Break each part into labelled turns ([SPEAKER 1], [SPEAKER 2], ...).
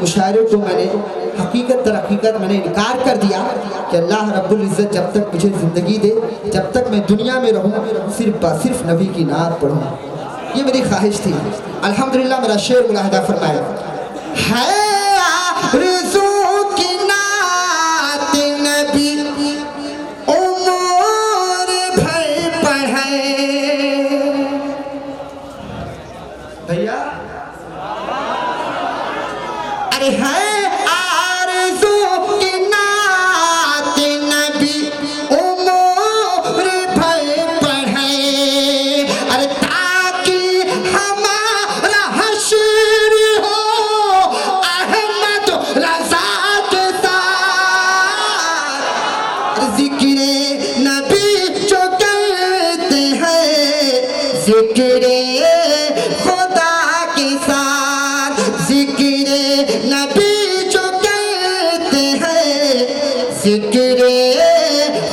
[SPEAKER 1] مشاعرے کو میں نے حقیقت در حقیقت میں نے انکار کر دیا کہ اللہ رب العزت جب تک مجھے زندگی دے، جب تک میں دنیا میں رہوں، صرف نبی کی نعت پڑھوں، یہ میری خواہش تھی۔ الحمدللہ میرا شعر ملاحظہ فرمائے، ہے آرزو کی نعت نبی عمر بھر پڑھے۔ بھیا ارے ہے آرزو کی نعت نبی عمر بھر پڑھے، ارے تاکہ ہمارا حشر ہو احمد رضا کے ساتھ۔ ذکر نبی جو کرتے ہیں ذکر خدا کے ساتھ، ذکر نبی جو کرتے ہیں ذکر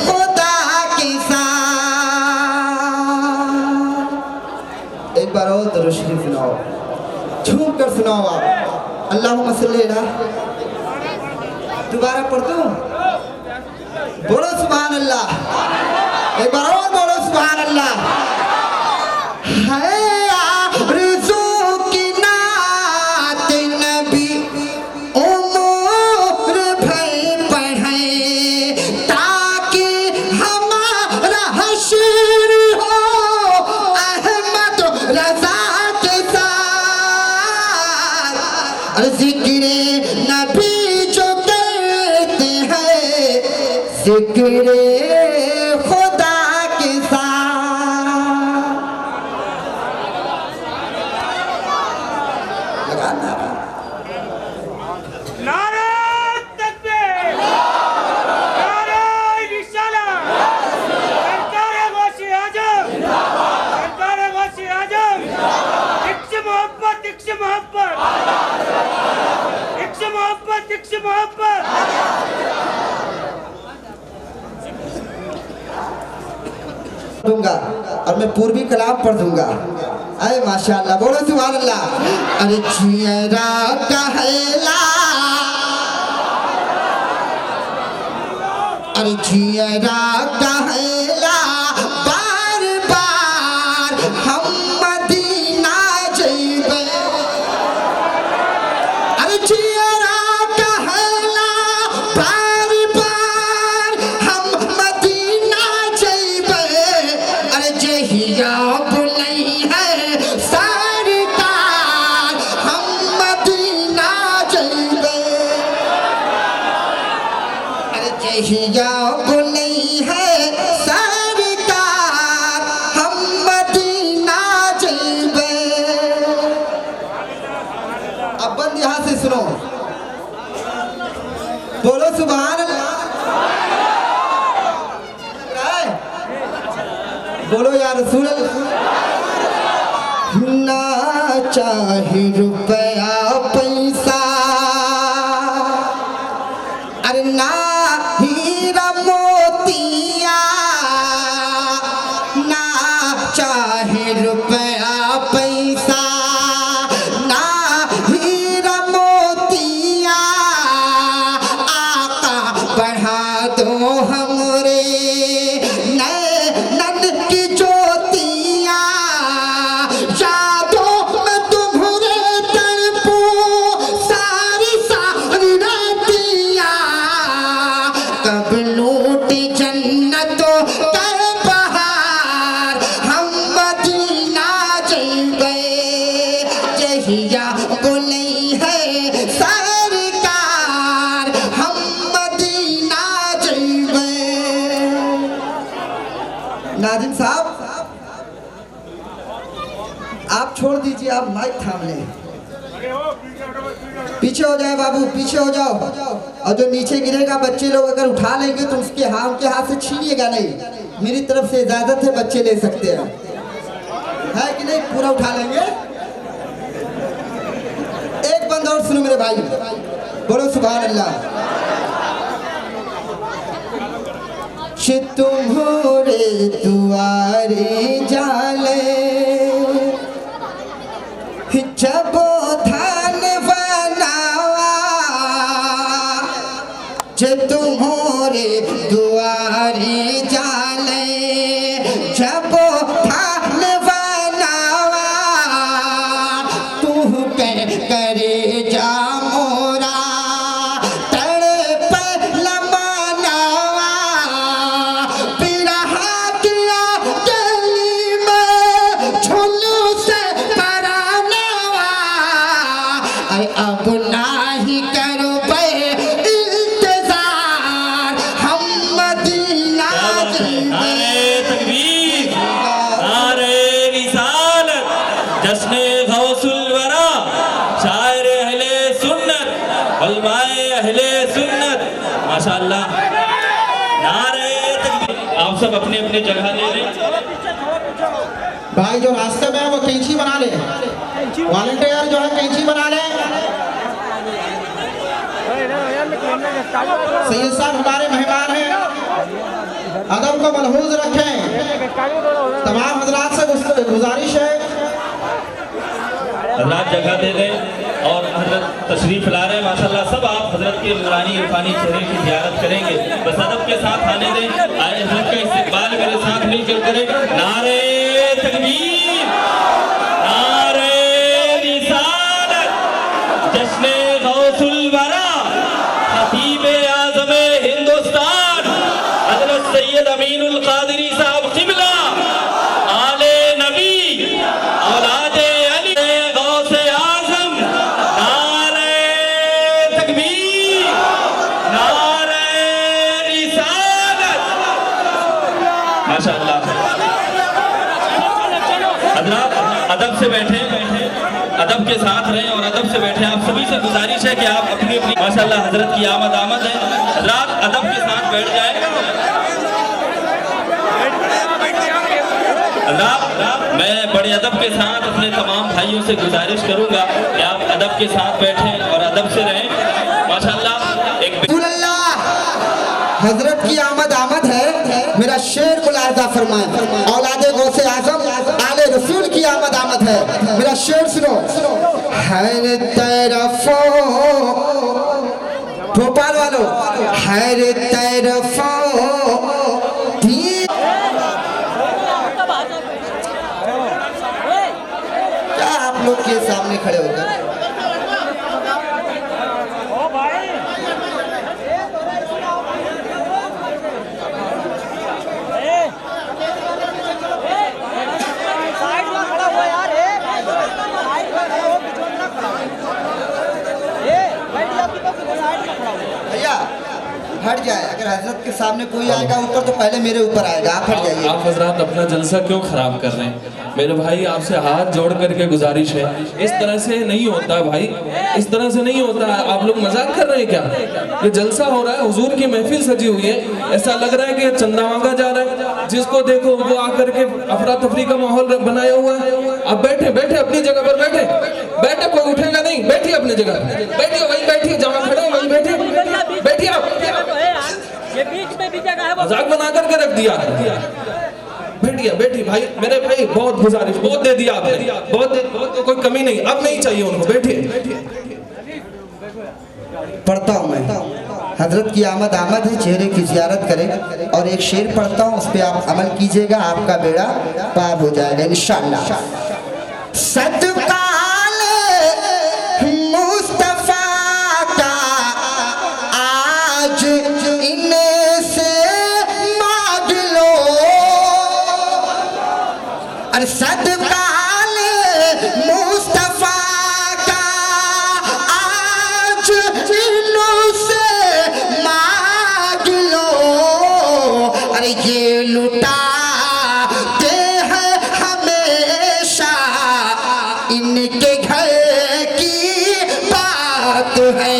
[SPEAKER 1] خدا کے ساتھ۔ ایک بار اور درود شریف سناؤ، جھوم کر سناؤ آپ، اللہم صلی اللہ۔ دوبارہ پڑھ دوں؟ بولو سبحان اللہ، ایک بار اور بولو سبحان اللہ۔ ہے آرزو کی نعت نبی عمر بھر پڑھے، تاکہ ہمارا حشر ہو احمد رضا کے ساتھ۔ اور ذکر نبی جو کرتے ہیں ذکر خدا کے ساتھ۔ لگانا
[SPEAKER 2] نعرہ تکبیر، نعرہ رسالت، سرکار غوث اعظم، سرکار غوث اعظم، ایک سے محبت، ایک سے محبت، ایک سے محبت، ایک سے محبت۔
[SPEAKER 1] دوں گا اور میں پوروی کلام پڑھ دوں گا۔ اے ماشاءاللہ، بولو سبحان اللہ۔ ارے چیرا کہلا، ارے چیرا کہلا، بار بار ہم مدینہ جیبے۔ ارے چیرا کہلا، بار بار ہم مدینہ جیبے۔ ارے جہیا بلئی ہے سرکار ہم مدینہ جیبے۔ ارے جہیا بلئی ہے سرکار ہم مدینہ جیبے۔ اب بند یہاں سے سنو، بولو سبحان اللہ۔ بولو یا رسول اللہ۔ نہ چاہے روپیہ پیسہ، ارے نہ ہیرا موتیا، نہ چاہے روپیہ پیسہ، نہ ہیرا موتیا، آقا بڑھا دو ہمارے نند کی جوتیاں، یادوں میں تمہارے تڑپوں ساری ساری راتیاں، کب لوٹی جنتوں کر بہار ہم مدینہ جیبے۔ جہیا بلئی ہے سرکار ہم مدینہ جیبے۔ ناظرین صاحب آپ چھوڑ دیجئے، آپ مائک تھام لیں، پیچھے ہو جائے بابو، پیچھے ہو جاؤ، اور جو نیچے گرے گا بچے لوگ اگر اٹھا لیں گے تو ان کے ہاتھ سے چھینیے گا نہیں، میری طرف سے اجازت ہے، بچے لے سکتے ہیں، ہے کہ نہیں؟ پورا اٹھا لیں گے۔ ایک بند اور سنو میرے بھائی، بولو سبحان اللہ۔ کہ تمہارے دوارے جالے جب دھان بناوا जे तुम्हारे दुआरी जाले जब थाल बनावा तू करे जा मोरा तड़प लमनावा बिरहा किया गली में झुलू से परानावा अरे अब नाही करो
[SPEAKER 3] माशाअल्लाह, नारे तकबीर। आप सब अपने अपने जगह ले लें।
[SPEAKER 1] भाई जो रास्ते में है वो कैंची बना ले, वॉलंटियर जो है कैंची बना ले। सैयद साहब हमारे मेहमान हैं, अदब को मलहूज रखें। तमाम हजरात से गुजारिश है
[SPEAKER 3] हजरात जगह दे दें और हजरत तशरीफ ला रहे हैं। माशाअल्लाह सब आप हजरत के नूरानी इरफानी चेहरे की ज़ियारत करेंगे। बस अदब के साथ आने दें। आए हजरत का इस्तिकबाल मेरे साथ मिलकर करें। नारे तकबीर, नारे रिसालत, जश्न गौसुल वरा, खतीब आज़म हिंदुस्तान हजरत सैयद अमीनुल कादरी साहब क़िबला आले नबी औलाद अदब से बैठे, अदब के साथ रहें और अदब से बैठे। आप सभी से गुजारिश है कि आप अपनी अपनी माशाअल्लाह हजरत की आमद आमद है। हजरात अदब के साथ बैठ जाए। हजरात मैं बड़े अदब के साथ अपने तमाम भाइयों से गुजारिश करूंगा कि आप अदब के साथ बैठें और अदब से रहें। माशाअल्लाह एक
[SPEAKER 1] हजरत की आमद आमद है। मेरा शेर मुलाहिजा फरमाएं। औलादे गौसे आजम आले रसूल की आमद आमद है। मेरा शेर सुनो। हर तरफो भोपाल वालों, हर तरफो क्या आप लोग के सामने खड़े होकर हट जाए। अगर हजरत के सामने कोई आएगा ऊपर तो पहले मेरे ऊपर आएगा। आप हट जाइए।
[SPEAKER 3] आप हजरात अपना जलसा क्यों खराब कर रहे हैं? मेरे भाई आपसे हाथ जोड़ करके गुजारिश है, इस तरह से नहीं होता भाई, इस तरह से नहीं होता। आप लोग मजाक कर रहे हैं क्या? ये जलसा हो रहा है, हुजूर की महफिल सजी हुई है, ऐसा लग रहा है कि चंदा मांगा जा रहा है। जिसको देखो वो आकर के अफरा तफरी का माहौल बनाया हुआ है। आप बैठे बैठे अपनी जगह पर बैठे बैठे, कोई उठेगा नहीं। बैठिए अपनी जगह, बैठिए वहीं बैठिए जहाँ खड़े हैं वहीं बैठिए, बैठिए आप। मजाक बना करके रख दिया। बैठिए बैठिए भाई, मेरे भाई बहुत गुजारिश, बहुत दे दिया आपने, बहुत कोई कमी नहीं, अब नहीं चाहिए उनको। बैठिए।
[SPEAKER 1] पढ़ता हूँ मैं, हजरत की आमद आमद है, चेहरे की ज़ियारत करें। और एक शेर पढ़ता हूँ, उस पर आप अमल कीजिएगा, आपका बेड़ा पार हो जाएगा इंशाअल्लाह। सदकाल मुस्तफा का आज इनसे मांग लो। अरे सदकाल मुस्तफा का आज इनसे मांग लो। अरे ये लुटाते हैं हमेशा, इनके घर की बात है।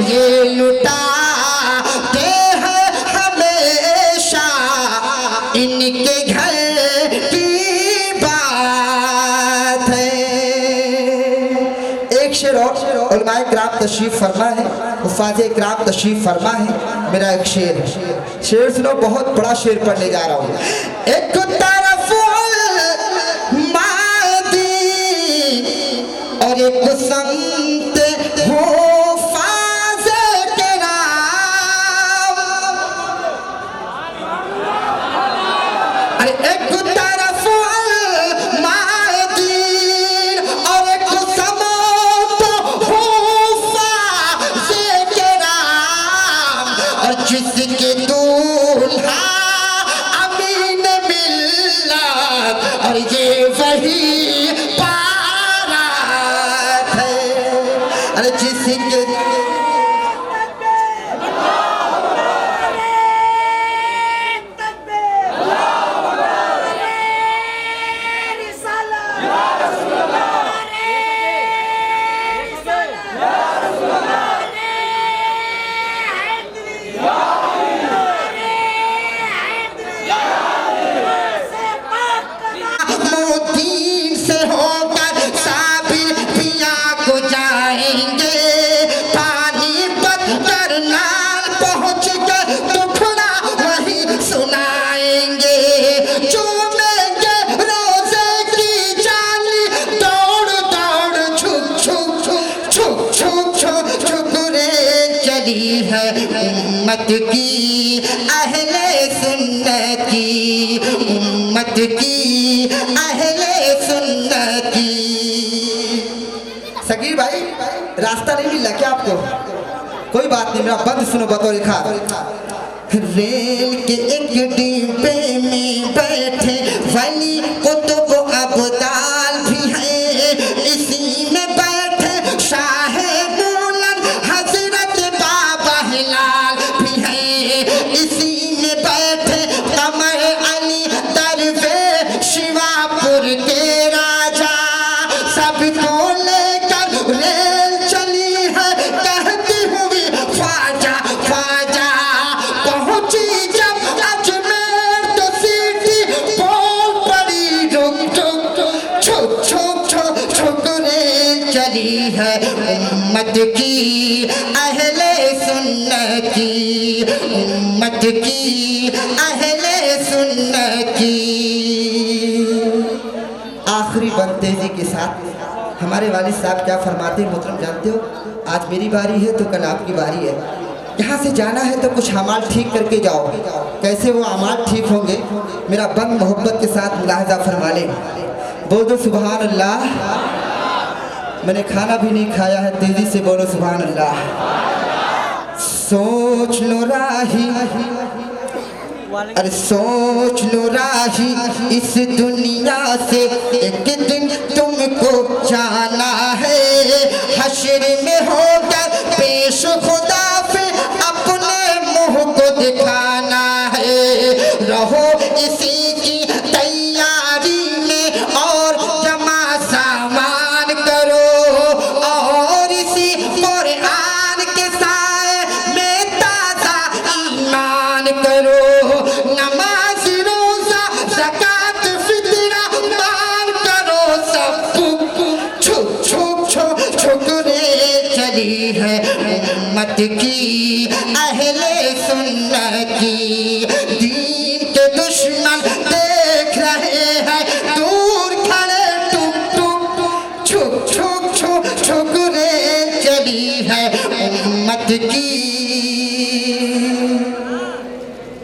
[SPEAKER 1] ये लुटाते हैं हमेशा, इनके घर की बात है। एक शेर और उलमाए किराम तशरीफ फरमा है, हुफ़ाज़े किराम तशरीफ फरमा है। मेरा एक शेर है, शेर सुनो, बहुत बड़ा शेर पढ़ने जा रहा हूँ। एक तरफ मादी और एक संत हुफ़ाज़े किराम, जिसके उम्मत की अहले सुन्नत की उम्मत की अहले सुन्नत की। सगीर भाई रास्ता नहीं मिला क्या आपको? कोई बात नहीं, मेरा बंद सुनो बतौर खास। रेल के एक डिब्बे में बैठे वली कुतुब अब्दाल भी हैं, इसी में बैठे शाह बुलंद हजरत बाबा हिलाल भी हैं, इसी में बैठे कमर अली दरवेश शिवापुर के राजा। सबको लेकर रेल चली है कहती हुई ख्वाजा ख्वाजा। पहुंची जब अजमेर तो सीटी बोल पड़ी रुक रुक छुक छुक छुक छुक रेल चली है उम्मत की अहले सुन्नत की उम्मत की अहले सुन्नत की। आखिरी बंतेजी के साथ हमारे वालिद साहब क्या फरमाते हैं मोहतरम जानते हो? आज मेरी बारी है तो कल आपकी बारी है। यहाँ से जाना है तो कुछ अमाल ठीक करके जाओ। कैसे वो अमाल ठीक होंगे? मेरा बंद मोहब्बत के साथ मुलाहजा फरमा ले। बोल दो सुभान अल्लाह। मैंने खाना भी नहीं खाया है, तेजी से बोलो सुभान अल्लाह। सोच लो राही, अरे सोच लो राही, इस दुनिया से एक दिन तुमको जाना है। हश्र में होकर पेश खुदा पे अपने मुंह को दिखाना है। रहो इसी की तैयारी में और जमा सामान करो और इसी कुरान के साए में ताज़ा ईमान करो। नमाज रोजा ज़कात फितरा माल करो सब छुक छुक छुक छुक रे चली है उम्मत की अहले सुन्नत की। दीन के दुश्मन देख रहे हैं दूर खड़े टुक टुक छुक छुक छुक छुक रे चली है उम्मत की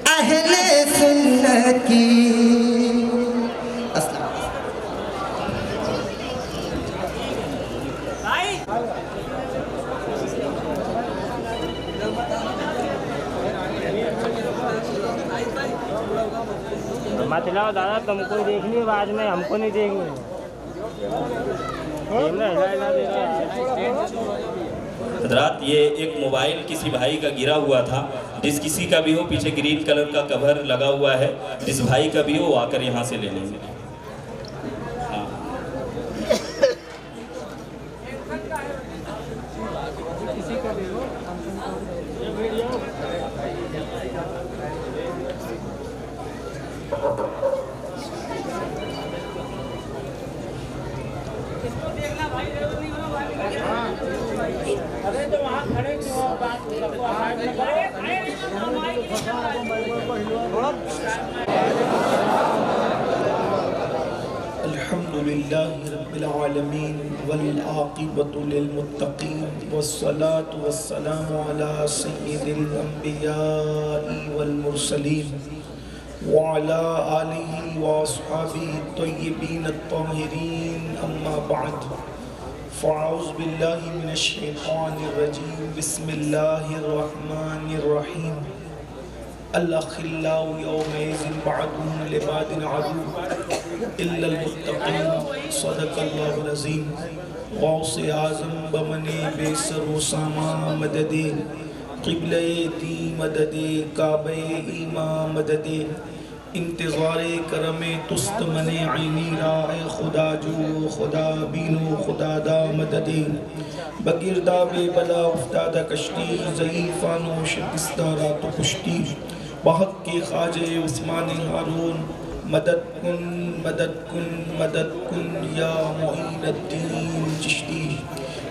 [SPEAKER 1] अहले सुन्नत की। अस्सलाम।
[SPEAKER 2] मतलब दादा तुमको देखनी है बाद में, हमको नहीं देखनी।
[SPEAKER 3] हजरात ये एक मोबाइल किसी भाई का गिरा हुआ था, जिस किसी का भी हो पीछे ग्रीन कलर का कवर लगा हुआ है, जिस भाई का भी हो वो आकर यहाँ से ले लेंगे। हाँ।
[SPEAKER 2] अरे तो वहाँ खड़े बात
[SPEAKER 4] अल्हम्दुलिल्लाहि रब्बिल आलमीन वल आक़िबतु लिल मुत्तक़ीन वस्सलातु वस्सलामु अला सय्यिदिल अंबिया'i वल मुरसलीन व अला आलिहि व अस्हाबिहि तय्यिबीन अत्ताहिरीन अम्मा बअद। फ़अऊज़ु बिल्लाहि मिनश शैतानिर रजीम बिस्मिल्लाहिर रहमानिर रहीम। अल-अख़िल्लाउ यौमइज़िन बअदुहुम लिबादिन अदू इल्लल मुत्तक़ीन। सदक़ल्लाहुल अज़ीम। غوث اعظم بمنے بے سر و ساما مدد قبلہ دی مدد کعبہ ایمان مدد انتظار کرم تست من عینی را اے خدا جو خدا بینو خدا دا مدد بگردہ بے بلا افتادہ کشتی ضعیفانو شکستہ رات و کشتی بحق کے خواجہ عثمان ہارون مدد کن مدد کن مدد کن یا معین الدین چشتی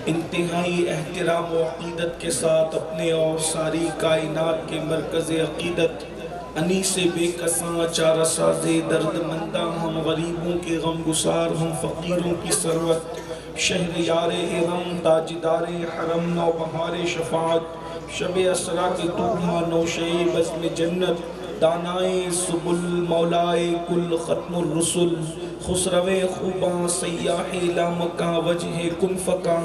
[SPEAKER 4] انتہائی احترام و عقیدت کے ساتھ اپنے اور ساری کائنات کے مرکز عقیدت انیس بے کساں چارہ ساز درد منداں ہم غریبوں کے غم گسار ہم فقیروں کی ثروت شہریار ارم تاجدار حرم نو بہار شفاعت شب اسرا کے طوبہ نوشے بزم جنت دانائے سبل مولائے کل ختم الرسل خسرو خوباں سیاح لامکاں وجہ کن فکاں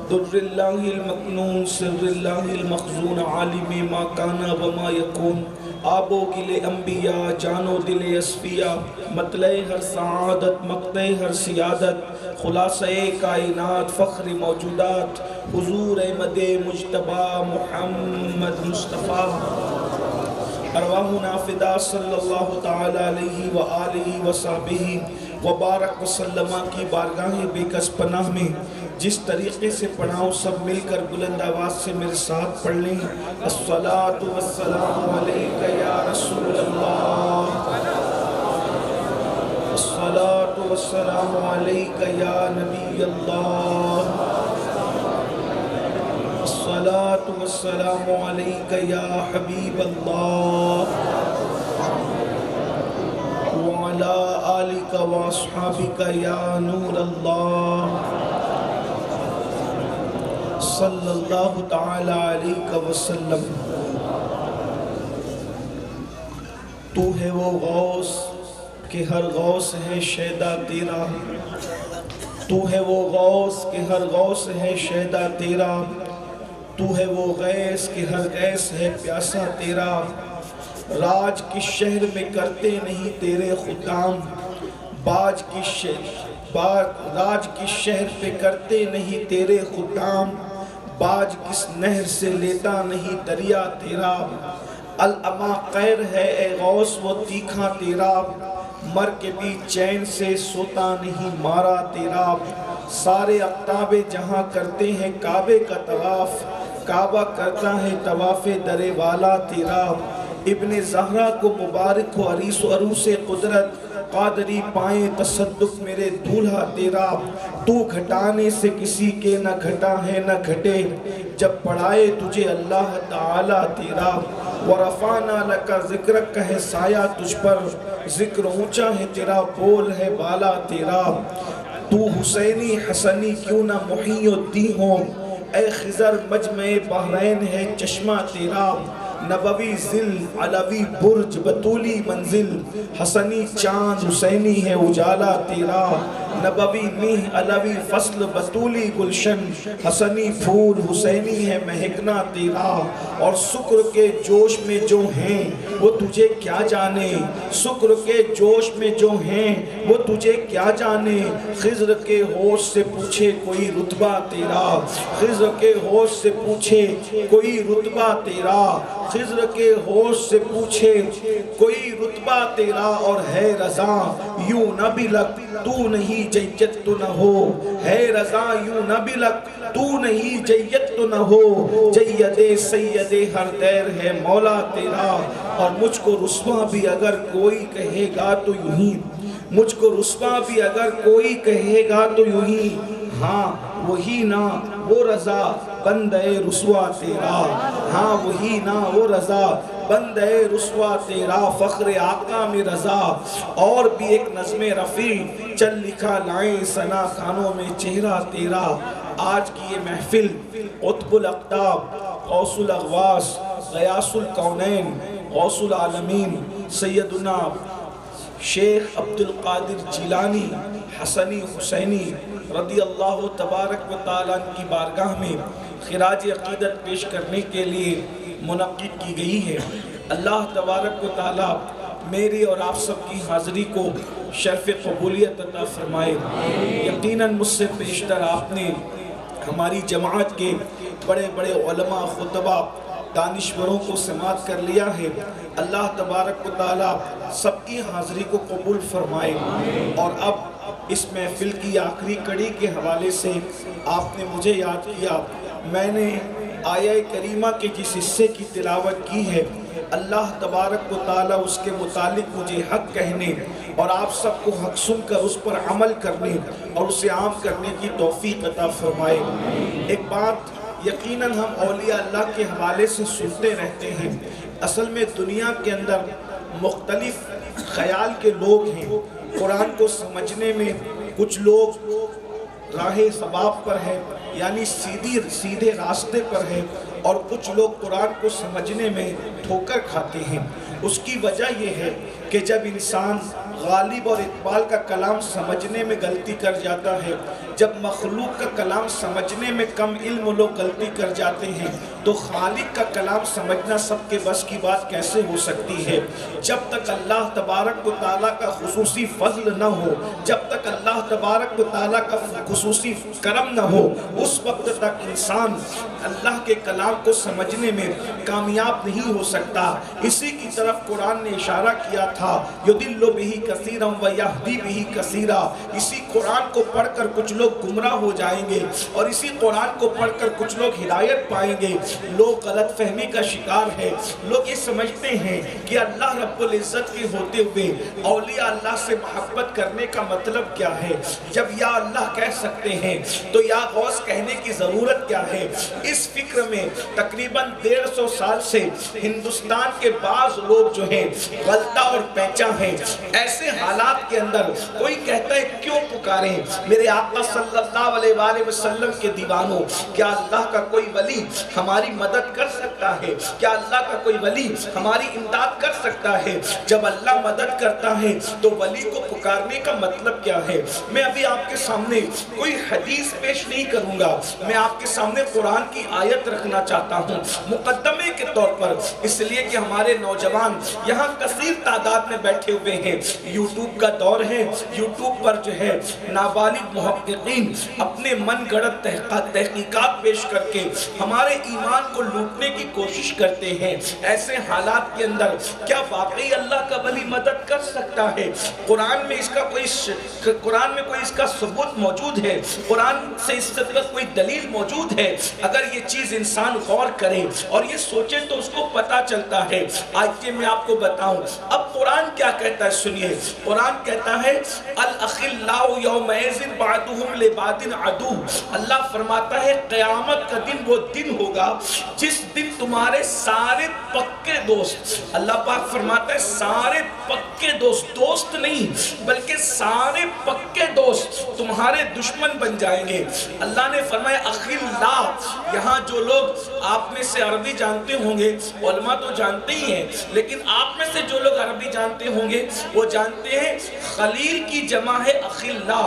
[SPEAKER 4] در اللہ المکنون سر اللہ المخزون عالم ما کانا وما یکون آب و گل انبیاء جان و دل اصفیاء مطلع ہر سعادت مقطع ہر سیادت خلاصہ کائنات فخر موجودات حضور احمد مجتبی محمد مصطفیٰ ارواحنا فدا صلی اللہ تعالی علیہ وآلہ وصحبہ وبارک وسلم کی بارگاہ بے کس پناہ میں جس طریقے سے پڑھاؤں سب مل کر بلند آواز سے میرے ساتھ پڑھ لیں الصلاۃ والسلام علیک یا رسول اللہ الصلاۃ والسلام علیک یا نبی اللہ الصلاۃ والسلام علیک یا حبیب اللہ وعلی آلک واصحابک یا نور اللہ صلی اللہ تعالی علیہ وسلم تو ہے وہ غوث کہ ہر غوث ہے شیدا تیرا تو ہے وہ غوث کہ ہر غوث ہے شیدا تیرا تو ہے وہ غیث کہ ہر غیث ہے پیاسا تیرا راج کس شہر میں کرتے نہیں تیرے خدام راج کس شہر پہ کرتے نہیں تیرے خدام باج کس نہر سے لیتا نہیں دریا تیرا الاما قیر ہے اے غوث وہ تیکھا تیرا مر کے بھی چین سے سوتا نہیں مارا تیرا سارے اقطاب جہاں کرتے ہیں کعبے کا طواف کعبہ کرتا ہے طواف در والا تیرا ابن زہرا کو مبارک ہو عریس و عروس قدرت قادری پائیں تصدق میرے دولہا تیرا تو گھٹانے سے کسی کے نہ گھٹا ہے نہ گھٹے جب پڑھائے تجھے اللہ تعالی تیرا ورفعنا لکا ذکرک کہے سایہ تجھ پر ذکر اونچا ہے تیرا بول ہے بالا تیرا تو حسینی حسنی کیوں نہ محی الدین ہو اے خضر مجمع بحرین ہے چشمہ تیرا نبوی ذل علوی برج بطولی منزل حسنی چاند حسینی ہے اجالا تیرا نبوی نیہ علوی فصل بطولی گلشن حسنی پھول حسینی ہے مہکنا تیرا اور سکر کے جوش میں جو ہیں وہ تجھے کیا جانے سکر کے جوش میں جو ہیں وہ تجھے کیا جانے خضر کے ہوش سے پوچھے کوئی رتبہ تیرا خضر کے ہوش سے پوچھے کوئی رتبہ تیرا خضر کے ہوش سے پوچھے کوئی رتبہ تیرا اور ہے رضا یوں نہ بلک تو نہیں جیت تو نہ ہو ہے رضا یوں نہ بلک تو نہیں جیت تو نہ ہو جید سید ہر دیر ہے مولا تیرا اور مجھ کو رسوا بھی اگر کوئی کہے گا تو یوں ہی مجھ کو رسوا بھی اگر کوئی کہے گا تو یوں ہی ہاں وہی نا وہ رضا بندے رسوا تیرا ہاں وہی نا وہ رضا بندے رسوا تیرا فخر آقا میں رضا اور بھی ایک نظم رفیع چل لکھا لائیں ثنا خانوں میں چہرہ تیرا آج کی یہ محفل قطب الاقطاب غوث الاغواس غیاث الکونین غوث العالمین سیدنا شیخ عبدالقادر جیلانی حسنی حسینی رضی اللہ تبارک و تعالیٰ کی بارگاہ میں خراج عقیدت پیش کرنے کے لیے منعقد کی گئی ہے۔ اللہ تبارک و تعالیٰ میری اور آپ سب کی حاضری کو शर्फ कबूलियत अता फरमाए। यकीनन मुझसे पेशतर आपने हमारी जमात के बड़े बड़े उलमा, खुतबा, दानिश्वरों को समात कर लिया है। अल्लाह तबारक व तआला सबकी हाज़िरी को कबूल फरमाए। और अब इस महफिल की आखिरी कड़ी के हवाले से आपने मुझे याद किया, मैंने आया करीमा के जिस हिस्से की तिलावत की है, अल्लाह तबारक व तआला उसके मुतालिक मुझे हक़ कहने और आप सबको हक़ सुनकर उस पर अमल करने और उसे आम करने की तौफ़ीक़ अता फरमाए। एक बात यकीनन हम औलिया अल्लाह के हवाले से सुनते रहते हैं, असल में दुनिया के अंदर मुख्तलिफ ख़याल के लोग हैं। कुरान को समझने में कुछ लोग राहे सबाब पर है, यानी सीधे रास्ते पर है, और कुछ लोग कुरान को समझने में ठोकर खाते हैं। उसकी वजह यह है कि जब इंसान गालिब और इकबाल का कलाम समझने में गलती कर जाता है, जब मखलूक का कलाम समझने में कम इल्म लोग गलती कर जाते हैं, तो खालिक का कलाम समझना सबके बस की बात कैसे हो सकती है। जब तक अल्लाह तबारक व तआला का खुसूसी फज़ल न हो, जब तक अल्लाह तबारक व तआला का खुसूसी करम न हो, उस वक्त तक इंसान अल्लाह के कलाम को समझने में कामयाब नहीं हो सकता। इसी की तरफ कुरान ने इशारा किया था, युदिल्लु बिही कसीरम व यहदी बिही कसीरा। इसी कुरान को पढ़कर कुछ लोग गुमराह हो जाएंगे और इसी कुरान को पढ़कर कुछ लोग हिदायत पाएंगे। लोग गलत फहमी का शिकार है। लोग ये समझते हैं कि अल्लाह रब्बुल इज़्ज़त के होते हुए औलिया अल्लाह से मोहब्बत करने का मतलब क्या है। जब या अल्लाह कह सकते हैं तो या गौस कहने की ज़रूरत क्या है। इस फिक्र में तकरीबन 150 साल से हिंदुस्तान के बाज़ लोग जो हैं गलता और पैंचा हैं। ऐसे हालात के अंदर कोई कहता है क्यों पुकारें मेरे आका सल्लल्लाहु अलैहि वसल्लम के दीवानों, क्या अल्लाह का कोई वली हमारी मदद कर सकता है? क्या अल्लाह का कोई वली हमारी इमदाद कर सकता है? जब अल्लाह मदद करता है तो वली को पुकारने का मतलब क्या है? मैं अभी आपके सामने कोई हदीस पेश नहीं करूंगा, मैं आपके सामने कुरान की आयत रखना चाहता हूँ मुकद्दमे के तौर पर, इसलिए कि हमारे नौजवान यहाँ कसीर तादाद में बैठे हुए हैं। यूट्यूब का दौर है, यूट्यूब पर जो है नाबालिग मुहक्किकीन अपने मन गढ़ंत तहकीकात पेश करके हमारे ईमान को लूटने की कोशिश करते हैं। ऐसे हालात के अंदर क्या वाकई अल्लाह का वली मदद कर सकता है? कुरान में कोई इसका सबूत मौजूद है? कुरान से इससे कोई दलील मौजूद है? अगर ये चीज़ इंसान गौर करे और ये सोचे तो उसको पता चलता है। आज मैं आपको बताऊं अब कुरान क्या कहता है, सुनिए। कुरान कहता है अल अखिल्लाउ यौमइज़िन बादुहुम लिबादिन अदू। अल्लाह फरमाता है क़यामत का दिन वो दिन होगा जिस दिन तुम्हारे सारे पक्के दोस्त, अल्लाह पाक फरमाता है सारे पक्के दोस्त नहीं बल्कि सारे पक्के दोस्त तुम्हारे दुश्मन बन जाएंगे। अल्लाह ने फरमाया अखिल्ला। यहाँ जो लोग आप में से अरबी जानते होंगे, उलमा तो जानते ही हैं, लेकिन आप में से जो लोग अरबी जानते होंगे वो जानते हैं खलील की जमा है अखिल्ला।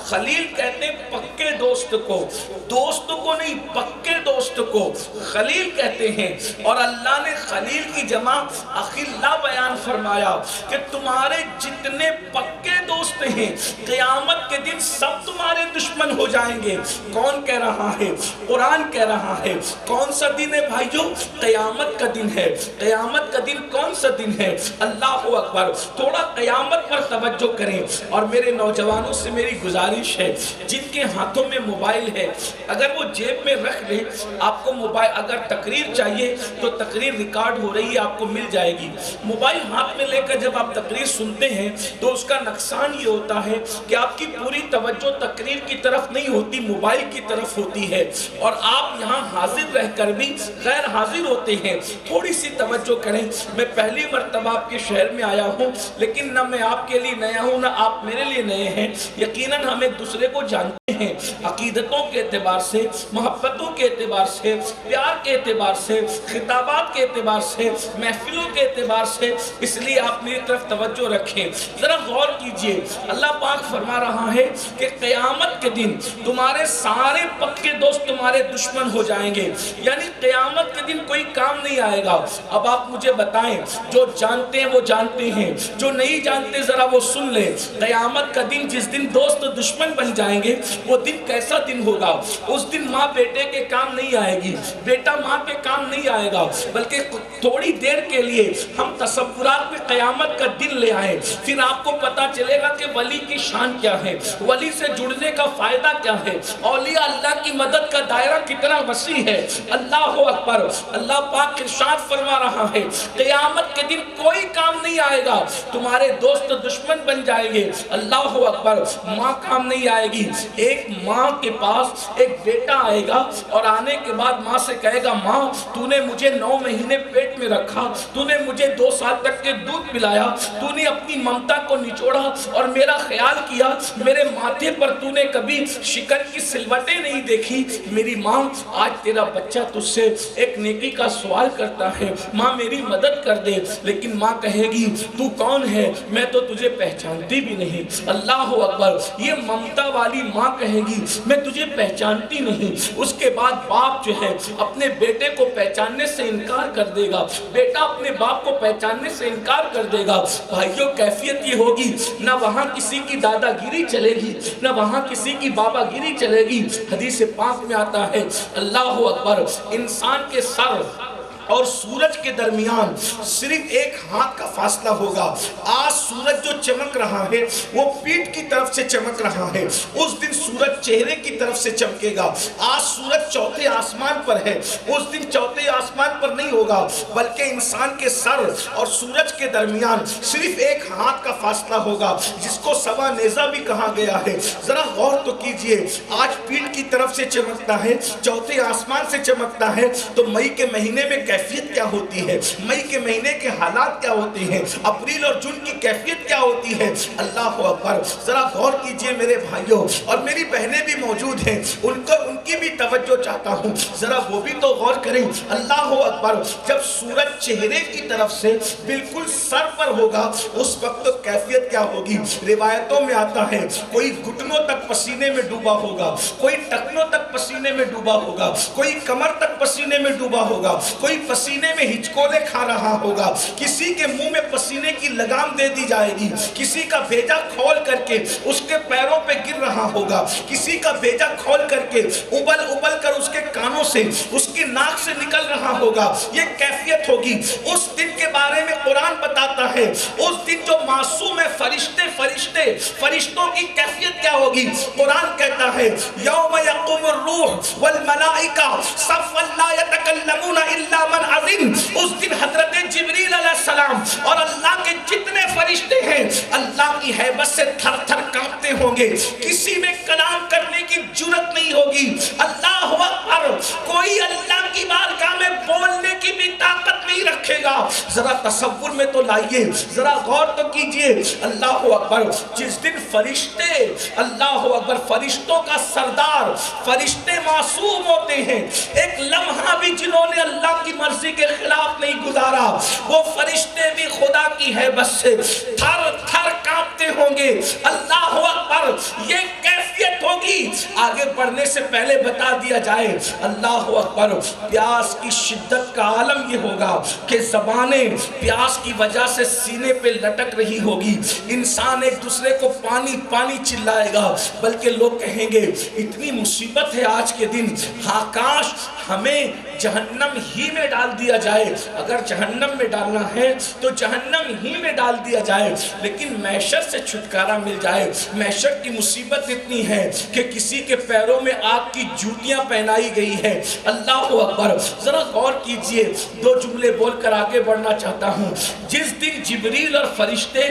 [SPEAKER 4] खलील कहते हैं पक्के दोस्त को नहीं, पक्के दोस्त को खलील कहते हैं। और अल्लाह ने खलील की जमा अखिल्ला बयान फरमाया कि तुम्हारे जितने पक्के दोस्त हैं क़यामत के दिन सब तुम्हारे दुश्मन हो जाएंगे। कौन कह रहा है? कुरान कह रहा है। कौन सा दिन है भाइयों? क़यामत का दिन है। क़यामत का दिन कौन सा दिन है? अल्लाहु अकबर। थोड़ा क़यामत पर तवज्जो करें। और मेरे नौजवानों से मेरी गुजारिश है, जिनके हाथों में मोबाइल है अगर वो जेब में रख ले, आपको मोबाइल अगर तकरीर चाहिए तो तकरीर रिकॉर्ड हो रही है आपको मिल जाएगी। मोबाइल हाथ में लेकर जब आप तकरीर सुनते हैं तो उसका नुकसान ये होता है कि आपकी पूरी तवज्जो तकरीर की तरफ नहीं होती, मोबाइल की तरफ होती है और आप यहाँ हाजिर रहकर भी गैर हाजिर होते हैं। थोड़ी सी तवज्जो करें। मैं पहली मर्तबा आपके शहर में आया हूँ, लेकिन ना मैं आपके लिए नया हूँ ना आप मेरे लिए नए हैं। यकीनन हम एक दूसरे को जानते हैं। हैं, अकीदतों के एतबार से, मोहब्बतों के एतबार से, प्यार के एतबार से, खिताबात के एतबार से, महफिलों के एतबार से। इसलिए आप मेरी तरफ तवज्जो रखें, ज़रा गौर कीजिए। अल्लाह पाक फरमा रहा है कि क़यामत के दिन तुम्हारे सारे पक्के दोस्त तुम्हारे दुश्मन हो जाएंगे, यानी क़यामत के दिन कोई काम नहीं आएगा। अब आप मुझे बताएं, जो जानते हैं वो जानते हैं, जो नहीं जानते ज़रा वो सुन ले। क़यामत का दिन, जिस दिन दोस्त दुश्मन बन जाएंगे, वो दिन कैसा दिन होगा? उस दिन माँ बेटे के काम नहीं आएगी, बेटा माँ के काम नहीं आएगा, बल्कि थोड़ी देर के लिए हम तसव्वुरात में क़यामत का दिन ले आए, फिर आपको पता चलेगा कि वली की शान क्या है, वली से जुड़ने का फ़ायदा क्या है, औलिया अल्लाह की मदद का दायरा कितना वसी है। अल्लाह अकबर। अल्लाह पाक इरशाद फरमा रहा है, क़यामत के दिन कोई काम नहीं आएगा, तुम्हारे दोस्त दुश्मन बन जाएंगे। अल्लाह अकबर। माँ काम नहीं आएगी। एक माँ के पास एक बेटा आएगा और आने के बाद माँ से कहेगा, माँ तूने मुझे 9 महीने पेट में रखा, तूने मुझे 2 साल तक के दूध पिलाया, तूने अपनी ममता को निचोड़ा और मेरा ख्याल किया, मेरे माथे पर तूने कभी शिकन की सिलवटें नहीं देखी। मेरी माँ, आज तेरा बच्चा तुझसे एक नेकी का सवाल करता है, माँ मेरी मदद कर दे। लेकिन माँ कहेगी, तू कौन है? मैं तो तुझे पहचानती भी नहीं। अल्लाह अकबर। ये ममता वाली माँ कहेगी, मैं तुझे पहचानती नहीं। उसके बाद बाप जो है अपने बेटे को पहचानने से इनकार कर देगा, बेटा अपने बाप को पहचानने से इनकार कर देगा। भाइयों, कैफियत ये होगी, ना वहाँ किसी की दादागिरी चलेगी, ना वहाँ किसी की बाबागिरी चलेगी। हदीस पाक में आता है, अल्लाह अकबर, इंसान के सर और सूरज के दरमियान सिर्फ एक हाथ का फासला होगा। आज सूरज जो चमक रहा है वो पीठ की तरफ से चमक रहा है, उस दिन सूरज चेहरे की तरफ से चमकेगा। आज सूरज चौथे आसमान पर है, उस दिन चौथे आसमान पर नहीं होगा, बल्कि इंसान के सर और सूरज के दरमियान सिर्फ एक हाथ का फासला होगा, जिसको सवा नेजा भी कहा गया है। जरा गौर तो कीजिए, आज पीठ की तरफ से चमकता है, चौथे आसमान से चमकता है, तो मई के महीने में कैफियत क्या होती है, मई के महीने के हालात क्या होते हैं, अप्रैल और जून की कैफियत क्या होती है। अल्लाह अकबर। जरा गौर कीजिए मेरे भाइयों, और मेरी बहनें भी मौजूद हैं, उनकी भी तवज्जो चाहता हूँ, जरा वो भी तो गौर करें। अल्लाह अकबर। जब सूरज चेहरे की तरफ से बिल्कुल सर पर होगा, उस वक्त तो कैफियत क्या होगी। रिवायतों में आता है, कोई घुटनों तक पसीने में डूबा होगा, कोई टखनों तक पसीने में डूबा होगा, कोई कमर तक पसीने में डूबा होगा, कोई पसीने में हिचकोले खा रहा होगा, किसी के मुंह में पसीने की लगाम दे दी जाएगी, किसी का भेजा खोल करके उसके पैरों पे गिर रहा होगा, किसी का भेजा खोल करके उबल उबल कर उसके कानों से, उसकी नाक से निकल रहा होगा। ये कैफियत होगी। उस दिन के बारे में कुरान बताता है, उस दिन जो मासूम है फरिश्तों की कैफियत क्या होगी। कुरान कहता है, यौम यक़ूमुर रूह वल मलाइका सफ़्फ़न ला यतकल्लमूना इल्ला मन अज़िन। उस दिन हज़रत जिब्रील अलैहिस्सलाम और अल्लाह के जितने फरिश्ते हैं अल्लाह की हैबत से थर-थर कांपते होंगे, किसी में कलाम करने की जुर्रत नहीं होगी। अल्लाह अकबर। कोई अल्लाह की बारगाह में बोलने की भी ताकत नहीं रखेगा। जरा तसव्वुर में तो लाइए, जरा गौर तो कीजिए। अल्लाह अकबर। जिस दिन फरिश्ते, अल्लाह अकबर, फरिश्तों का सरदार, फरिश्ते मासूम होते हैं, एक लम्हा भी जिन्होंने अल्लाह की मर्जी के खिलाफ नहीं गुजारा, वो फरिश्ते भी खुदा की हैबत से थर थर कांपते होंगे। अल्लाह अकबर। ये कैफियत होगी। आगे बढ़ने से पहले बता दिया जाए, अल्लाह अकबर, प्यास की शिद्दत का आलम ये होगा कि ज़बानें प्यास की वजह से सीने पे लटक रही होगी। इंसान एक दूसरे को पानी पानी चिल्लाएगा, बल्कि लोग कहेंगे इतनी मुसीबत है आज के दिन, हाँ काश हमें जहन्नम ही में डाल दिया जाए। अगर जहन्नम में डालना है तो जहन्नम ही में डाल दिया जाए, लेकिन मैशर से छुटकारा मिल जाए। मैशर की मुसीबत इतनी है कि किसी के पैरों में आग की जूतियां पहनाई गई है। अल्लाह अकबर। जरा गौर कीजिए, 2 जुमले बोलकर आगे बढ़ना चाहता हूँ। जिस दिन जिब्रील और फरिश्ते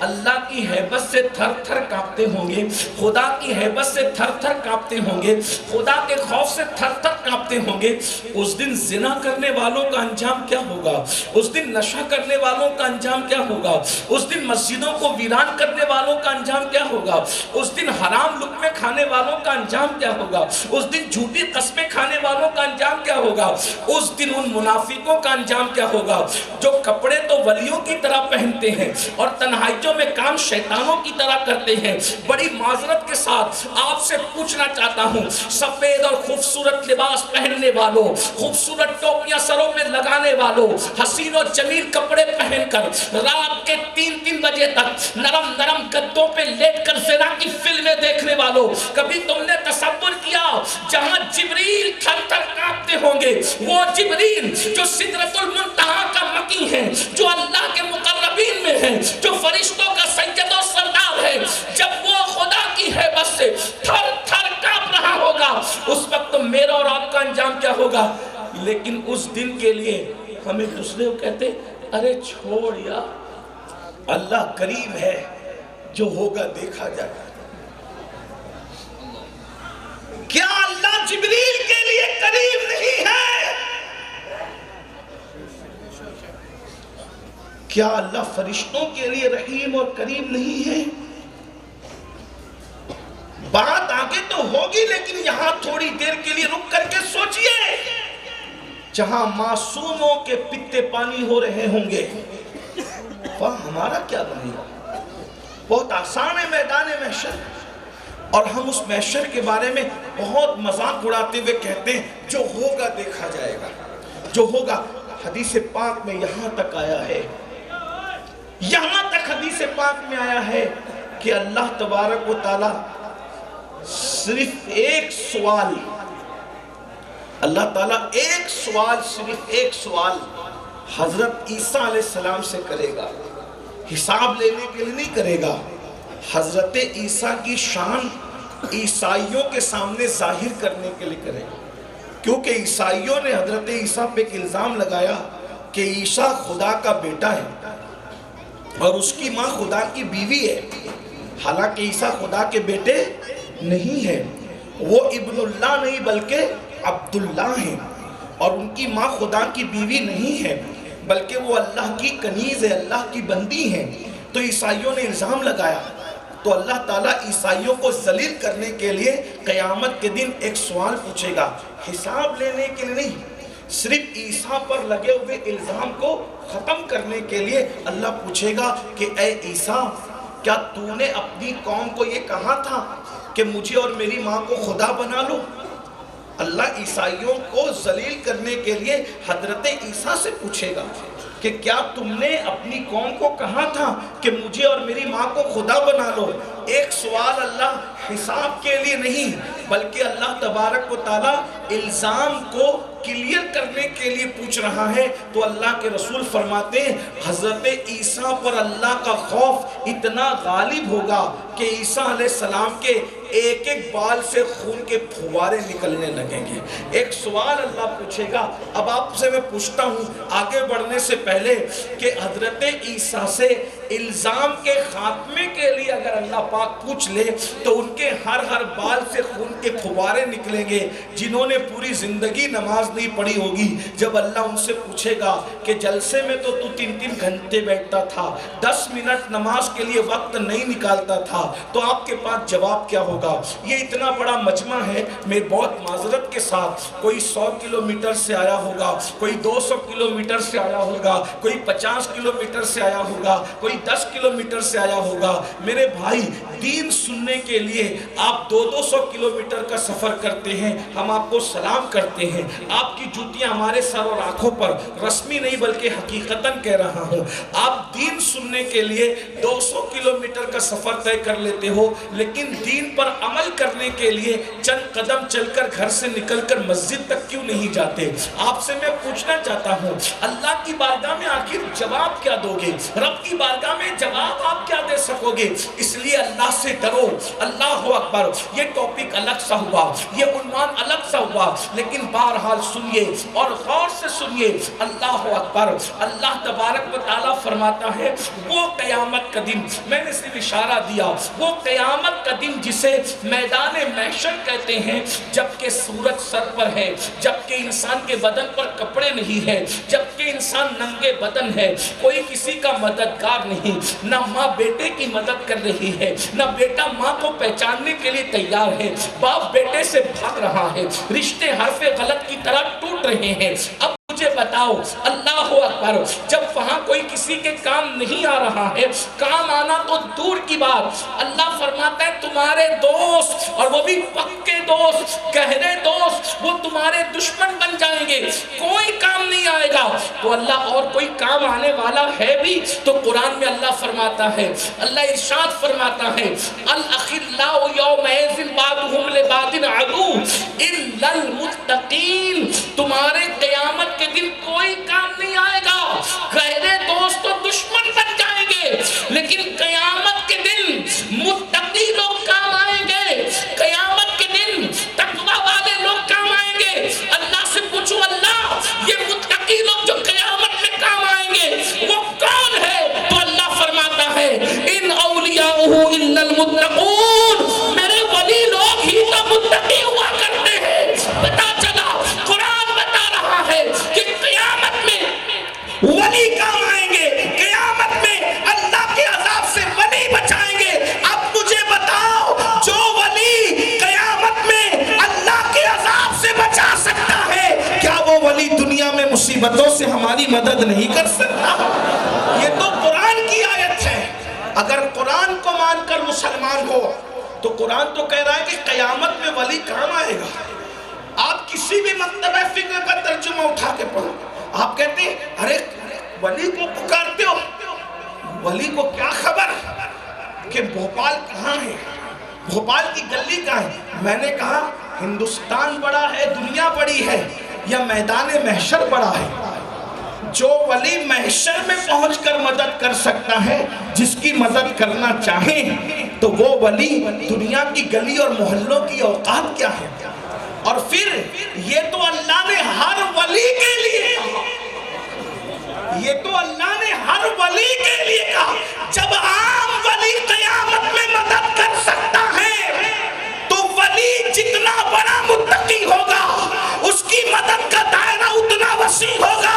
[SPEAKER 4] अल्लाह की हैबत से थर थर कांपते होंगे, खुदा की हैबत से थर थर कांपते होंगे, खुदा के खौफ से थर थर कांपते होंगे, होंगे, उस दिन जिना करने वालों का अंजाम क्या होगा, उस दिन नशा करने वालों का अंजाम क्या होगा, उस दिन मस्जिदों को वीरान करने वालों का अंजाम क्या होगा, उस दिन हराम लुक़्मे खाने वालों का अंजाम क्या होगा, उस दिन झूठी कस्में खाने वालों का अंजाम क्या होगा, उस दिन उन मुनाफिकों का अंजाम क्या होगा जो कपड़े तो वलियों की तरह पहनते हैं और तन्हाइयों में काम शैतानों की तरह करते हैं। बड़ी माजरत के साथ आपसे पूछना चाहता हूँ, सफेद और खूबसूरत लिबास पहनने वालों, खूबसूरत टोपियां सरों में लगाने वालों, हसीन और जमील कपड़े पहनकर रात के 3-3 बजे तक नरम नरम गद्दों पे लेटकर ज़िना की फिल्में देखने वालों, कभी तुमने तसव्वुर किया जहां जिब्रील थर-थर कांपते होंगे, वो जिब्रील जो सिदरतुल मुंतहा का मकी है, जो अल्लाह के मुकर्रबीन में है, जो फरिश्तों का सैयद और सरदार है, जब वो खुदा की हैबत से थर-थर कांप रहा होगा, उस वक्त तो मेरा और आपका अंजाम क्या होगा। लेकिन उस दिन के लिए हमें दूसरे को कहते, अरे छोड़ यार, अल्लाह करीम है, जो होगा देखा जाएगा। क्या अल्लाह जिब्रील के लिए करीब नहीं है? क्या अल्लाह फरिश्तों के लिए रहीम और करीम नहीं है? बात आगे तो होगी, लेकिन यहां थोड़ी देर के लिए रुक करके सोचिए। जहां मासूमों के पित्ते पानी हो रहे होंगे, वहां हमारा क्या बनेगा? बहुत आसान है मैदान महशर, और हम उस महशर के बारे में बहुत मजाक उड़ाते हुए कहते हैं जो होगा देखा जाएगा, जो होगा। हदीस पाक में यहां तक आया है, यहां तक हदीस पाक में आया है कि अल्लाह तबारक व तआला सिर्फ एक सवाल, अल्लाह ताला एक सवाल, सिर्फ एक सवाल हजरत ईसा अलैहिस्सलाम से करेगा। हिसाब लेने के लिए नहीं करेगा, हजरत ईसा की शान ईसाइयों के सामने जाहिर करने के लिए करेगा। क्योंकि ईसाइयों ने हजरत ईसा पे इल्ज़ाम लगाया कि ईसा खुदा का बेटा है और उसकी माँ खुदा की बीवी है। हालांकि ईसा खुदा के बेटे नहीं है, वो इब्नुल्लाह नहीं बल्कि अब्दुल्लाह हैं, और उनकी माँ खुदा की बीवी नहीं है बल्कि वो अल्लाह की कनीज़ है, अल्लाह की बंदी है। तो ईसाइयों ने इल्ज़ाम लगाया, तो अल्लाह ताला ईसाइयों को जलील करने के लिए क़यामत के दिन एक सवाल पूछेगा, हिसाब लेने के लिए नहीं, सिर्फ ईसा पर लगे हुए इल्ज़ाम को ख़त्म करने के लिए अल्लाह पूछेगा कि ए ईसा, क्या तूने अपनी कौम को ये कहा था कि मुझे और मेरी माँ को खुदा बना लो? अल्लाह ईसाइयों को जलील करने के लिए हजरत ईसा से पूछेगा कि क्या तुमने अपनी कौम को कहा था कि मुझे और मेरी माँ को खुदा बना लो? एक सवाल अल्लाह हिसाब के लिए नहीं, बल्कि अल्लाह तबारक व तआला इल्ज़ाम को क्लियर करने के लिए पूछ रहा है। तो अल्लाह के रसूल फरमाते हैं, हज़रत ईसा पर अल्लाह का खौफ इतना गालिब होगा कि ईसा अलैहिस्सलाम के एक एक बाल से खून के फुवारे निकलने लगेंगे। एक सवाल अल्लाह पूछेगा। अब आपसे मैं पूछता हूँ आगे बढ़ने से पहले कि हज़रत ईसा से इल्ज़ाम के खात्मे के लिए अगर अल्लाह पाक पूछ ले तो उनके हर हर बाल से खून के फुवारे निकलेंगे। जिन्होंने पूरी ज़िंदगी नमाज नहीं पढ़ी होगी, जब अल्लाह उनसे पूछेगा कि जलसे में तो तू 3-3 घंटे बैठता था, 10 मिनट नमाज के लिए वक्त नहीं निकालता था, तो आपके पास जवाब क्या होगा? ये इतना बड़ा मजमा है, मैं बहुत माजरत के साथ, कोई 100 किलोमीटर से आया होगा, कोई 200 किलोमीटर से आया होगा, कोई 50 किलोमीटर से आया होगा, कोई 10 किलोमीटर से आया होगा। मेरे भाई, दीन सुनने के लिए आप 200-200 किलोमीटर का सफ़र करते हैं, हम आपको सलाम करते हैं। आपकी जूतियाँ हमारे सर और आँखों पर, रस्मी नहीं बल्कि हकीकतन कह रहा हूँ, आप दीन सुनने के लिए 200 किलोमीटर का सफ़र तय कर लेते हो, लेकिन दीन पर अमल करने के लिए चंद कदम चलकर घर से निकलकर मस्जिद तक क्यों नहीं जाते? आपसे मैं पूछना चाहता हूँ, अल्लाह की बारगाह में आखिर जवाब क्या दोगे? रब की बारगाह में जवाब आप क्या दे सकोगे? इसलिए अल्लाह سے ڈرو۔ اللہ اکبر، یہ ٹاپک الگ سا ہوا، یہ عنوان الگ سا ہوا، لیکن بہرحال سنیے اور غور سے سنیے۔ اللہ اکبر، اللہ تبارک و تعالیٰ فرماتا ہے وہ قیامت کا دن، میں نے صرف اشارہ دیا، وہ قیامت کا دن جسے میدان محشر کہتے ہیں، جبکہ سورج سر پر ہے، جبکہ انسان کے بدن پر کپڑے نہیں ہے، جبکہ انسان ننگے بدن ہے، کوئی کسی کا مددگار نہیں، نہ ماں بیٹے کی مدد کر رہی ہے، نہ بیٹا ماں کو پہچاننے کے لیے تیار ہے، باپ بیٹے سے بھاگ رہا ہے، رشتے حرف غلط کی طرح ٹوٹ رہے ہیں۔ اب مجھے بتاؤ، اللہ اکبر، جب وہاں کوئی کسی کے کام نہیں آ رہا ہے، کام آنا تو دور کی بات، اللہ فرماتا ہے تمہارے دوست، اور وہ بھی پکے دوست، گہرے دوست، وہ تمہارے دشمن بن جائیں گے، کوئی کام نہیں آئے گا۔ تو اللہ اور کوئی کام آنے والا ہے بھی تو قرآن میں اللہ فرماتا ہے، اللہ ارشاد فرماتا ہے الاخلاء یومئذ بعضهم لبعض عدو الا المتقین، تمہارے قیامت کے دن کوئی کام نہیں آئے گا، گہرے دوست تو دشمن بن جائیں گے، لیکن قیامت کے دن متقی لوگ کام آئیں گے، قیامت کے دن تقوی والے لوگ کام آئیں گے۔ اللہ سے پوچھو اللہ یہ متقی لوگ جو قیامت میں کام آئیں گے وہ کون ہے؟ تو اللہ فرماتا ہے ان اولیاءہ الا المتقون، میرے ولی لوگ ہی تو متقی ہوا کرتے ہیں۔ پتا چلا قرآن بتا رہا ہے کہ قیامت میں ولی کام آئیں گے، قیامت میں اللہ کے عذاب سے ولی بچائیں گے۔ اب مجھے بتاؤ جو ولی قیامت میں اللہ کے عذاب سے بچا سکتا ہے، کیا وہ ولی دنیا میں مصیبتوں سے ہماری مدد نہیں کر سکتا؟ یہ تو قرآن کی آیت ہے۔ اگر قرآن کو مان کر مسلمان ہو تو قرآن تو کہہ رہا ہے کہ قیامت میں ولی کام آئے گا۔ آپ کسی بھی مکتبہ فکر کا ترجمہ اٹھا کے پڑھو، آپ کہتے ہیں ارے ولی کو پکارتے ہو، ولی کو کیا خبر کہ بھوپال کہاں ہے، بھوپال کی گلی کہاں ہے؟ میں نے کہا ہندوستان بڑا ہے، دنیا بڑی ہے، یا میدان محشر بڑا ہے؟ جو ولی محشر میں پہنچ کر مدد کر سکتا ہے، جس کی مدد کرنا چاہیں، تو وہ ولی دنیا کی گلی اور محلوں کی اوقات کیا ہے؟ اور پھر یہ تو اللہ نے ہر ولی کے لیے کہا، یہ تو اللہ نے ہر ولی کے لیے کہا، جب عام ولی قیامت میں مدد کر سکتا ہے تو ولی جتنا بڑا متقی ہوگا اس کی مدد کا دائرہ اتنا وسیع ہوگا۔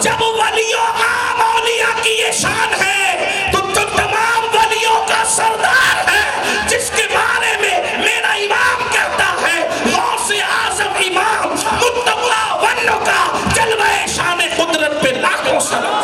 [SPEAKER 4] جب ولیوں عام اولیاء کی یہ شان ہے تو جو تمام ولیوں کا سردار ہے، جس کے بارے میں میرا امام کہتا ہے غوث اعظم امام متقی ونو کا جلوہ شان قدرت پہ لاکھوں سلام۔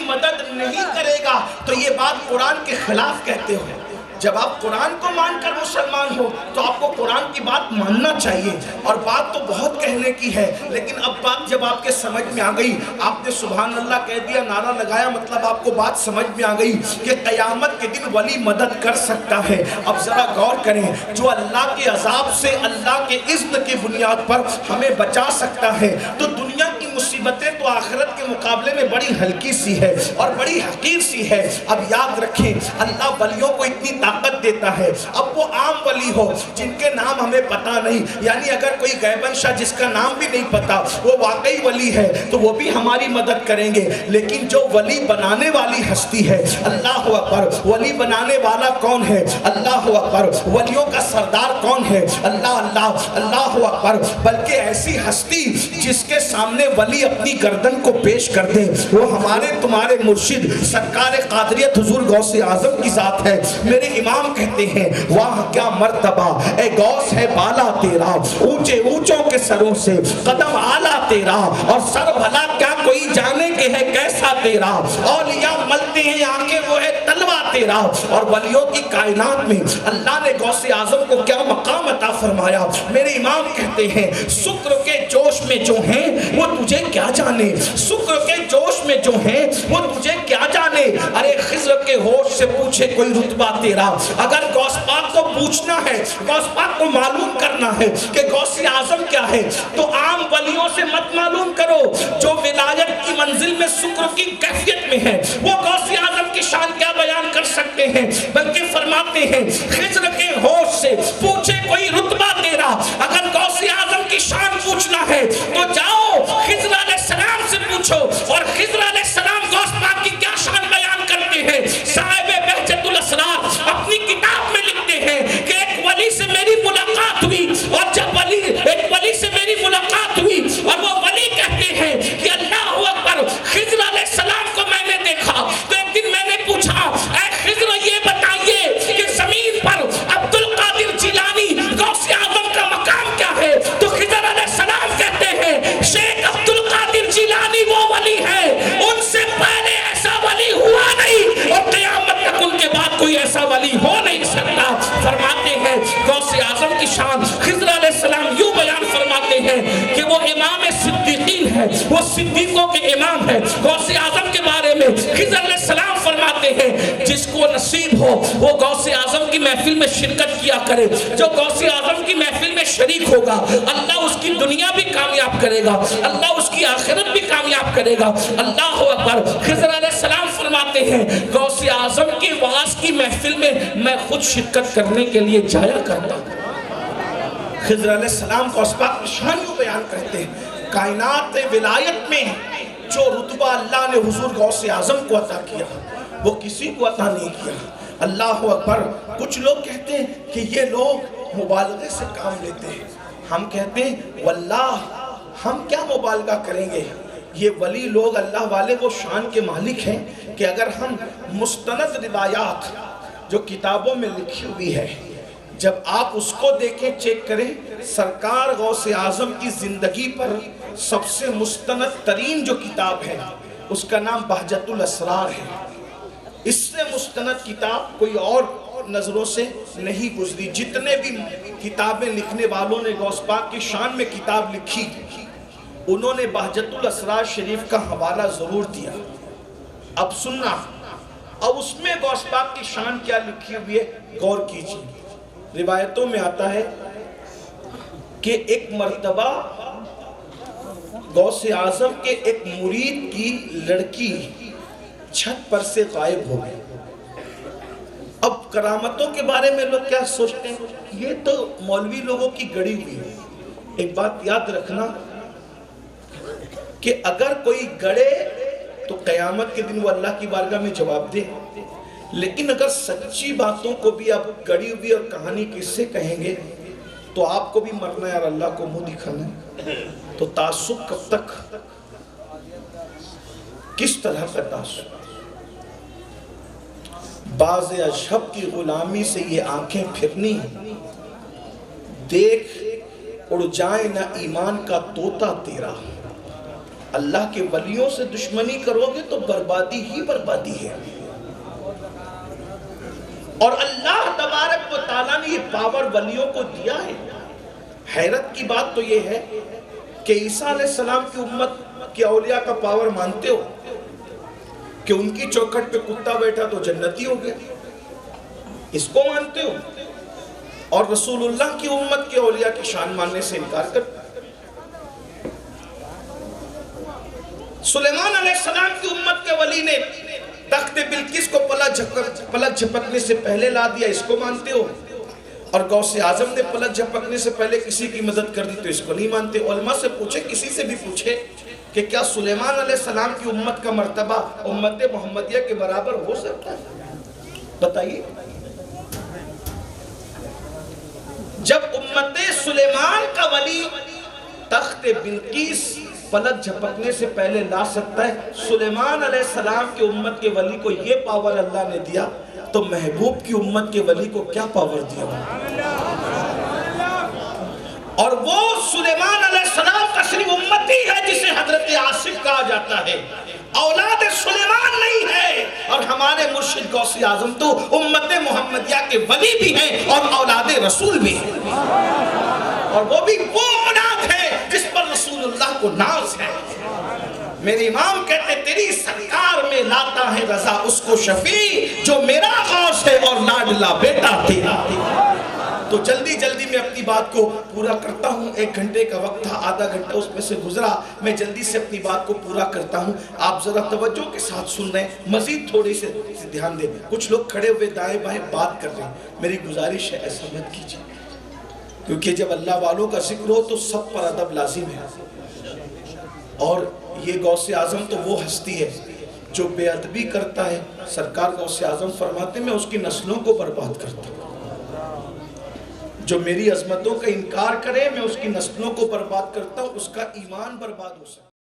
[SPEAKER 4] مدد نہیں کرے گا تو یہ بات قرآن کے خلاف کہتے ہو۔ جب آپ قرآن کو مان کر مسلمان ہو تو آپ کو قرآن کی بات ماننا چاہیے، اور بات تو بہت کہنے کی ہے، لیکن اب بات جب آپ کے سمجھ میں آ گئی، آپ نے سبحان اللہ کہہ دیا، نعرہ لگایا، مطلب آپ کو بات سمجھ میں آ گئی کہ قیامت کے دن ولی مدد کر سکتا ہے۔ اب ذرا غور کریں، جو اللہ کے عذاب سے اللہ کے اذن کی بنیاد پر ہمیں بچا سکتا ہے، تو دنیا کی مصیبتیں تو آخرت کے مقابلے میں بڑی ہلکی سی ہے اور بڑی حقیر سی ہے۔ اب یاد رکھیں اللہ ولیوں کو اتنی طاقت دیتا ہے، اب وہ عام ولی ہو جن کے نام ہمیں پتا نہیں، یعنی اگر کوئی غیبن شاہ جس کا نام بھی نہیں پتا وہ واقعی ولی ہے تو وہ بھی ہماری مدد کریں گے، لیکن جو ولی بنانے والی ہستی ہے، اللہ اکبر، ولی بنانے والا کون ہے؟ اللہ اکبر، ولیوں کا سردار کون ہے؟ اللہ اللہ اللہ اکبر، بلکہ ایسی ہستی جس کے سامنے ولی اپنی گردن کو پیش کر دے وہ ہمارے تمہارے مرشد سرکار قادریت حضور غوث اعظم کی ذات ہے۔ میرے امام کہتے ہیں واہ کیا مرتبہ اے غوث ہے بالا تیرا، اونچے اونچوں کے سروں سے قدم آلہ تیرا، اور سر بھلا کیا کوئی جانے کے ہے کیسا تیرا، اولیاء ملتے ہیں آنکھیں وہ ہے تلوہ تیرا۔ اور ولیوں کی کائنات میں اللہ نے غوث اعظم کو کیا مقام عطا فرمایا میرے امام کہتے ہیں شکر کے جوش میں جو ہیں وہ تجھے کیا جانے، شکر کے جوش میں جو ہیں وہ تجھے کیا جانے۔ ارے خضر کے ہوش سے پوچھے کوئی رتبہ تیرا، اگر غوث پاک کو پوچھنا ہے، غوث پاک کو معلوم کرنا ہے کہ غوث اعظم کیا ہے، تو عام ولیوں سے مت معلوم کرو، جو ولایت کی منزل میں شکر کی کیفیت میں ہے وہ غوث اعظم کی شان کیا بیان کر سکتے ہیں، بلکہ فرماتے ہیں خضر کے ہوش سے پوچھے کوئی رتبہ تیرا، اگر غوث اعظم کی شان پوچھنا ہے تو جاؤ خضر علیہ السلام سے پوچھو، اور خضر علیہ السلام غوث پاک کی کیا شان بیان کرتے ہیں۔ صاحب بہجت الاسرار اپنی کتاب میں لکھتے ہیں کہ ایک ولی سے میری ملاقات ہوئی، اور جب ایک ولی سے میری ملاقات ہوئی اور وہ ولی کہتے ہیں کہ اللہ اکبر، خضر علیہ السلام کو میں نے دیکھا تو ایک دن میں نے پوچھا اے خضر یہ بتائیے کہ زمین پر عبد القادر جیلانی غوث اعظم کا مقام کیا ہے، تو خضر علیہ السلام کہتے ہیں شیخ عبد القادر جیلانی وہ ولی ہے، ان سے پہلے ایسا ولی ہوا نہیں اور قیامت تک ان کے بعد کوئی ایسا ولی ہو نہیں سکتا۔ فرماتے ہیں غوث اعظم کی شان خضر علیہ السلام یوں بیان فرماتے ہیں کہ وہ امام صدیقین ہے، وہ صدیقوں کے امام ہے۔ غوث اعظم کے بارے میں خضر علیہ السلام فرماتے ہیں جس کو نصیب ہو وہ غوث اعظم کی محفل میں شرکت کیا کرے، جو غوث اعظم کی محفل میں شریک ہوگا اللہ اس کی دنیا بھی کامیاب کرے گا، اللہ اس کی آخرت بھی کامیاب کرے گا۔ اللہ اکبر۔ خضر علیہ السلام فرماتے ہیں غوث اعظم کی وعظ کی محفل میں میں خود شرکت کرنے کے لیے جایا کرتا ہوں۔ خضر علیہ السلام غوث پاک شان کو بیان کرتے ہیں، کائنات ولایت میں جو رتبہ اللہ نے حضور غوث اعظم کو عطا کیا وہ کسی کو عطا نہیں کیا۔ اللہ اکبر۔ کچھ لوگ کہتے ہیں کہ یہ لوگ مبالغے سے کام لیتے ہیں، ہم کہتے ہیں واللہ ہم کیا مبالغہ کریں گے، یہ ولی لوگ اللہ والے وہ شان کے مالک ہیں کہ اگر ہم مستند روایات جو کتابوں میں لکھی ہوئی ہے جب آپ اس کو دیکھیں چیک کریں، سرکار غوث اعظم کی زندگی پر سب سے مستند ترین جو کتاب ہے اس کا نام بہجت الاسرار ہے۔ اس سے مستند کتاب کوئی اور نظروں سے نہیں گزری۔ جتنے بھی کتابیں لکھنے والوں نے غوث پاک کی شان میں کتاب لکھی انہوں نے بہجت الاسرار شریف کا حوالہ ضرور دیا۔ اب سننا، اب اس میں غوث پاک کی شان کیا لکھی ہوئی ہے غور کیجیے۔ روایتوں میں آتا ہے کہ ایک مرتبہ غوث اعظم کے ایک مرید کی لڑکی چھت پر سے غائب ہو گئی۔ اب کرامتوں کے بارے میں لوگ کیا سوچتے ہیں، یہ تو مولوی لوگوں کی گڑی ہوئی ہے۔ ایک بات یاد رکھنا کہ اگر کوئی گڑے تو قیامت کے دن وہ اللہ کی بارگاہ میں جواب دے، لیکن اگر سچی باتوں کو بھی آپ گڑی ہوئی اور کہانی کس سے کہیں گے تو آپ کو بھی مرنا ہے اور اللہ کو منہ دکھانا ہے۔ تو تعصب کب تک، کس طرح کا تعصب؟ باز اشہب کی غلامی سے یہ آنکھیں پھرنی، دیکھ اڑ جائے نہ ایمان کا طوطا تیرا۔ اللہ کے ولیوں سے دشمنی کرو گے تو بربادی ہی بربادی ہے۔ اور اللہ تبارک و تعالیٰ نے یہ پاور ولیوں کو دیا ہے۔ حیرت کی بات تو یہ ہے کہ عیسیٰ علیہ السلام کی امت کے اولیاء کا پاور مانتے ہو کہ ان کی چوکھٹ پہ کتا بیٹھا تو جنتی ہو گیا، اس کو مانتے ہو، اور رسول اللہ کی امت کے اولیاء کی شان ماننے سے انکار کرتے۔ سلیمان علیہ السلام کی امت کے ولی نے تخت بلقیس کو پلک جھپکنے سے پہلے لا دیا، اس کو مانتے ہو، اور غوث اعظم نے پلک جھپکنے سے پہلے کسی کی مدد کر دی تو اس کو نہیں مانتے۔ علماء سے پوچھے، کسی سے بھی پوچھے کہ کیا سلیمان علیہ السلام کی امت کا مرتبہ امت محمدیہ کے برابر ہو سکتا ہے؟ بتائیے۔ جب امت سلیمان کا ولی تخت بلقیس پلک جھپکنے سے پہلے لا سکتا ہے، سلیمان علیہ السلام کی امت کے ولی کو یہ پاور اللہ نے دیا، تو محبوب کی امت کے ولی کو کیا پاور دیا؟ اور وہ سلیمان علیہ السلام کا صرف امتی ہے جسے حضرت آصف کہا جاتا ہے، اولاد سلیمان نہیں ہے۔ اور ہمارے مرشد غوث اعظم تو امت محمدیہ کے ولی بھی ہیں اور اولاد رسول بھی ہیں۔ اور وہ بھی وہ اولاد ہے جس پر رسول اللہ کو ناز ہے. میرے امام کہتے تیری سرکار میں لاتا ہے رضا اس کو شفیع جو میرا غوث ہے اور لاڈلا بیٹا تیرا. تو جلدی جلدی میں اپنی بات کو پورا کرتا ہوں. 1 گھنٹے کا وقت تھا, آدھا گھنٹہ اس میں سے گزرا. میں جلدی سے اپنی بات کو پورا کرتا ہوں. آپ ذرا توجہ کے ساتھ سن رہے ہیں, مزید تھوڑی سے دھیان دیں. کچھ لوگ کھڑے ہوئے دائیں بائیں بات کر رہے ہیں, میری گزارش ہے ایسا مت کیجیے, کیونکہ جب اللہ والوں کا ذکر ہو تو سب پر ادب لازم ہے. اور یہ غوث اعظم تو وہ ہستی ہے جو بے ادبی کرتا ہے. سرکار غوث اعظم فرماتے ہیں میں اس کی نسلوں کو برباد کرتا ہوں. جو میری عظمتوں کا انکار کرے میں اس کی نسلوں کو برباد کرتا ہوں, اس کا ایمان برباد ہو سکتا ہے.